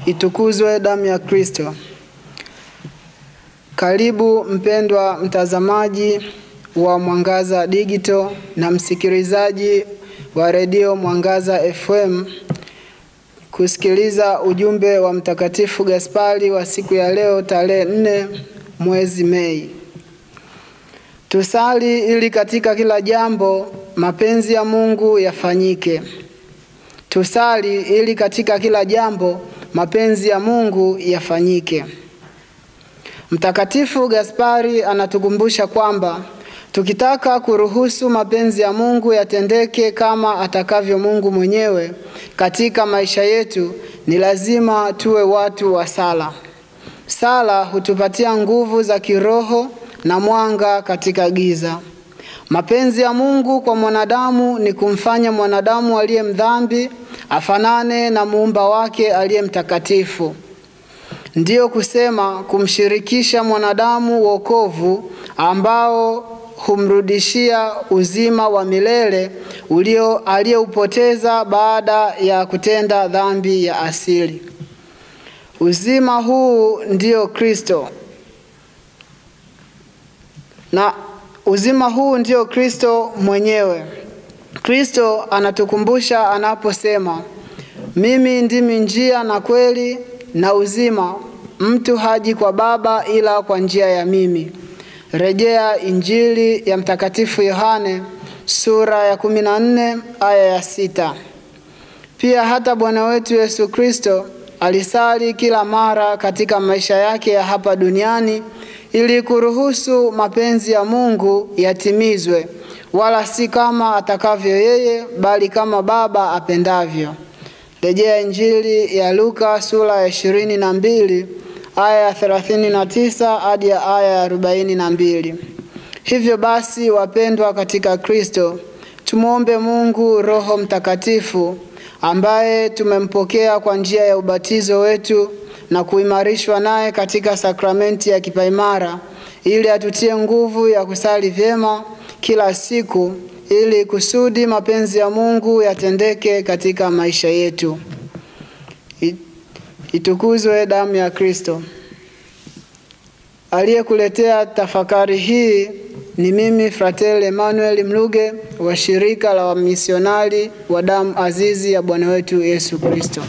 Itukuzwe damu ya Kristo. Karibu mpendwa mtazamaji wa Mwangaza Digital na msikilizaji wa redio Mwangaza FM kusikiliza ujumbe wa Mtakatifu Gaspari wa siku ya leo tarehe 4 mwezi Mei. Tusali ili katika kila jambo mapenzi ya Mungu yafanyike. Tusali ili katika kila jambo mapenzi ya Mungu yafanyike. Mtakatifu Gaspari anatukumbusha kwamba tukitaka kuruhusu mapenzi ya Mungu yatendeke kama atakavyo Mungu mwenyewe katika maisha yetu, ni lazima tuwe watu wa sala. Sala hutupatia nguvu za kiroho na mwanga katika giza. Mapenzi ya Mungu kwa mwanadamu ni kumfanya mwanadamu aliye mdhambi afanane na muumba wake aliye mtakatifu. Ndiyo kusema kumshirikisha mwanadamu wokovu ambao humrudishia uzima wa milele aliyoupoteza baada ya kutenda dhambi ya asili. Uzima huu ndio Kristo. Na uzima huu ndio Kristo mwenyewe. Kristo anatukumbusha anaposema, mimi ndimi njia na kweli na uzima, mtu haji kwa Baba ila kwa njia ya mimi. Rejea Injili ya Mtakatifu Yohane sura ya 14 aya ya 6. Pia hata Bwana wetu Yesu Kristo alisali kila mara katika maisha yake ya hapa duniani ili kuruhusu mapenzi ya Mungu yatimizwe, wala si kama atakavyo yeye bali kama Baba apendavyo. Rejea Injili ya Luka sura ya 22 aya ya 39 hadi aya ya 42. Hivyo basi wapendwa katika Kristo, tumuombe Mungu Roho Mtakatifu ambaye tumempokea kwa njia ya ubatizo wetu na kuimarishwa naye katika sakramenti ya kipaimara, ili atutie nguvu ya kusali vyema kila siku ili kusudi mapenzi ya Mungu yatendeke katika maisha yetu. Itukuzwe damu ya Kristo. Aliyekuletea tafakari hii ni mimi Fratelli Emmanuel Mluge wa shirika la wamisionari wa damu azizi ya Bwana wetu Yesu Kristo.